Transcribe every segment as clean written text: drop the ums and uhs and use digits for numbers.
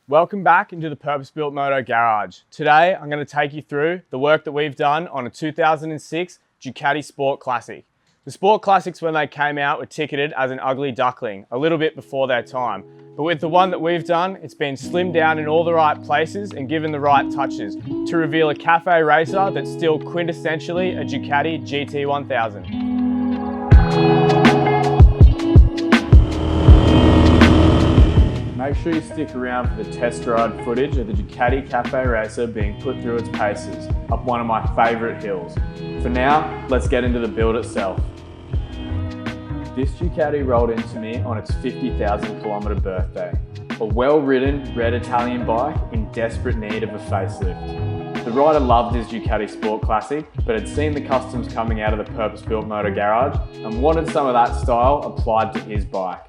Welcome back into the Purpose-Built Moto Garage. Today, I'm going to take you through the work that we've done on a 2006 Ducati Sport Classic. The Sport Classics, when they came out, were ticketed as an ugly duckling, a little bit before their time. But with the one that we've done, it's been slimmed down in all the right places and given the right touches to reveal a Café racer that's still quintessentially a Ducati GT1000. Make sure you stick around for the test ride footage of the Ducati Café racer being put through its paces up one of my favourite hills. For now, let's get into the build itself. This Ducati rolled into me on its 50,000 kilometre birthday. A well-ridden red Italian bike in desperate need of a facelift. The rider loved his Ducati Sport Classic, but had seen the customs coming out of the Purpose-Built Moto Garage and wanted some of that style applied to his bike.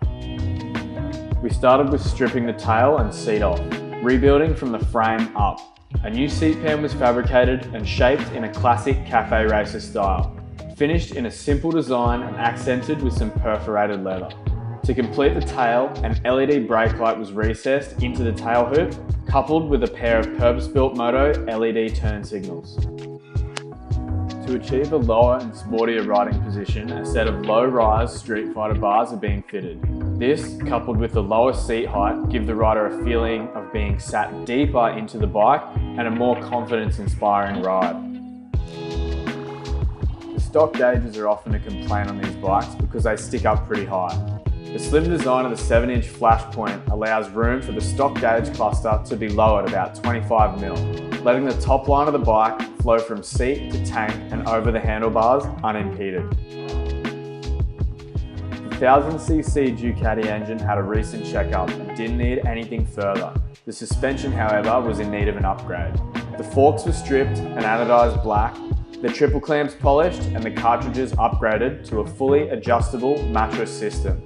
We started with stripping the tail and seat off, rebuilding from the frame up. A new seat pan was fabricated and shaped in a classic Café racer style, finished in a simple design and accented with some perforated leather. To complete the tail, an LED brake light was recessed into the tail hoop, coupled with a pair of Purpose-Built Moto LED turn signals. To achieve a lower and sportier riding position, a set of low-rise Street Fighter bars are being fitted. This, coupled with the lower seat height, give the rider a feeling of being sat deeper into the bike and a more confidence-inspiring ride. The stock gauges are often a complaint on these bikes because they stick up pretty high. The slim design of the 7-inch flash point allows room for the stock gauge cluster to be lowered about 25mm, letting the top line of the bike flow from seat to tank and over the handlebars unimpeded. The 1000cc Ducati engine had a recent checkup and didn't need anything further. The suspension, however, was in need of an upgrade. The forks were stripped and anodized black, the triple clamps polished and the cartridges upgraded to a fully adjustable mattress system.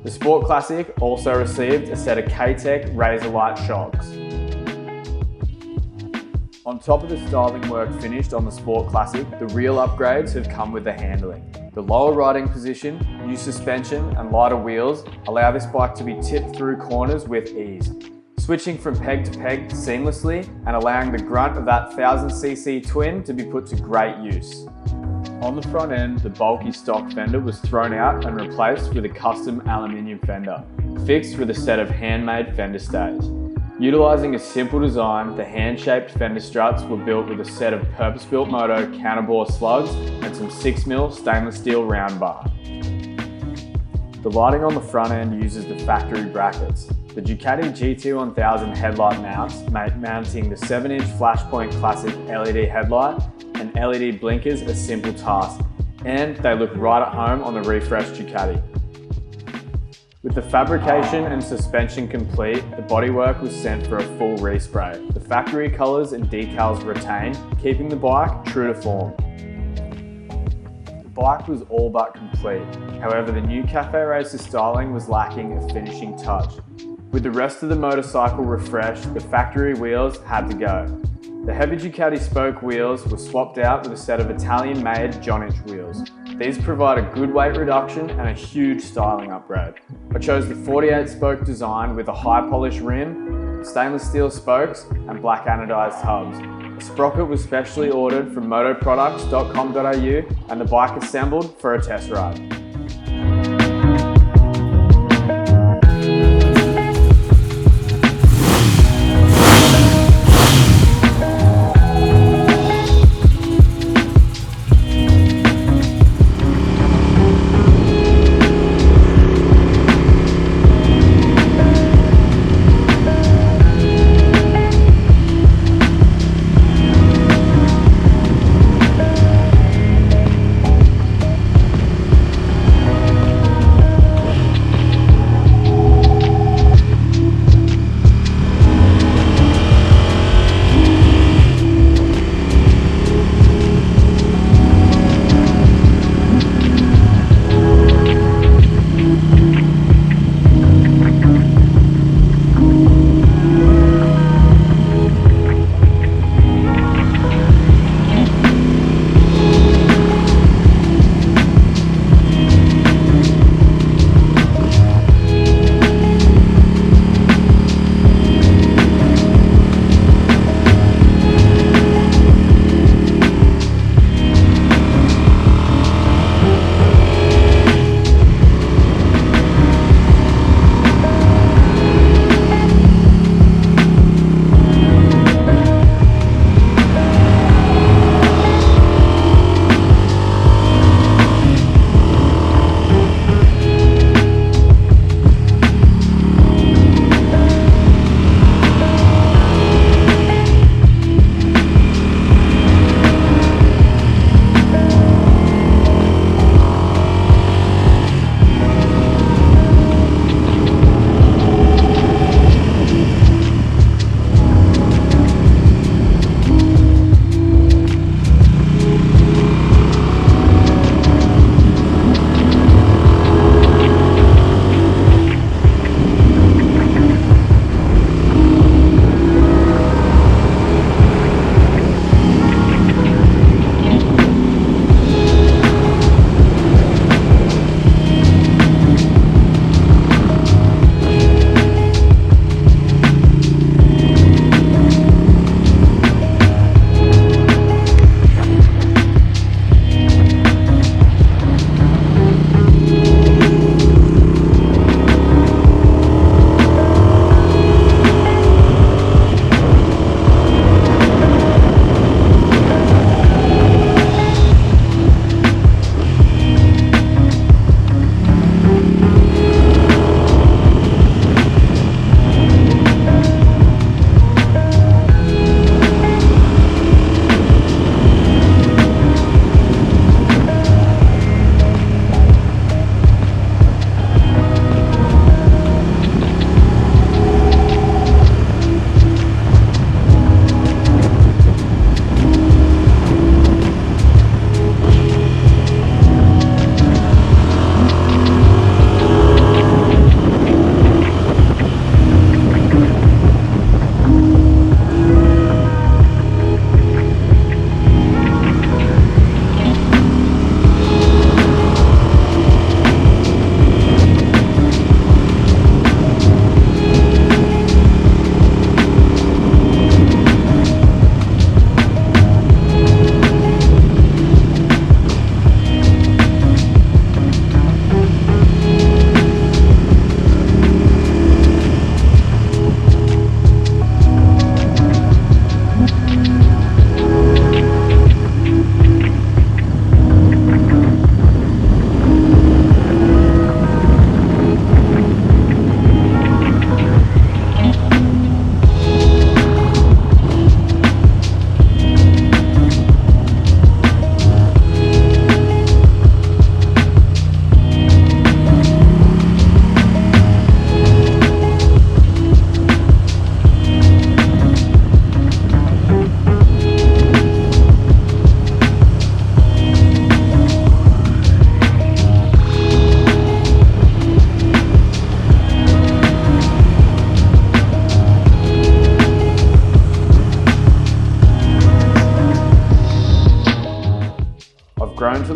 The Sport Classic also received a set of K-Tech Razorlight shocks. On top of the styling work finished on the Sport Classic, the real upgrades have come with the handling. The lower riding position, new suspension and lighter wheels allow this bike to be tipped through corners with ease, switching from peg to peg seamlessly and allowing the grunt of that 1000cc twin to be put to great use. On the front end, the bulky stock fender was thrown out and replaced with a custom aluminium fender, fixed with a set of handmade fender stays. Utilising a simple design, the hand-shaped fender struts were built with a set of Purpose-Built Moto counterbore slugs and some 6mm stainless steel round bar. The lighting on the front end uses the factory brackets. The Ducati GT1000 headlight mounts make mounting the 7-inch Flashpoint Classic LED headlight and LED blinkers a simple task, and they look right at home on the refreshed Ducati. With the fabrication and suspension complete, the bodywork was sent for a full respray. The factory colours and decals retained, keeping the bike true to form. The bike was all but complete, however the new Café racer styling was lacking a finishing touch. With the rest of the motorcycle refreshed, the factory wheels had to go. The heavy Ducati spoke wheels were swapped out with a set of Italian-made John-inch wheels. These provide a good weight reduction and a huge styling upgrade. I chose the 48-spoke design with a high-polish rim, stainless steel spokes and black anodized hubs. A sprocket was specially ordered from motoproducts.com.au and the bike assembled for a test ride.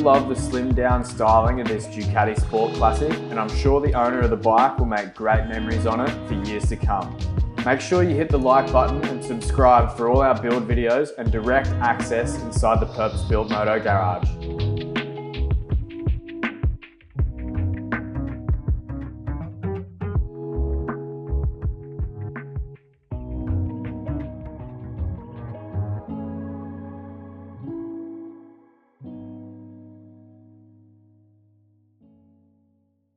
love the slimmed down styling of this Ducati Sport Classic, and I'm sure the owner of the bike will make great memories on it for years to come. Make sure you hit the like button and subscribe for all our build videos and direct access inside the purpose-built Moto garage.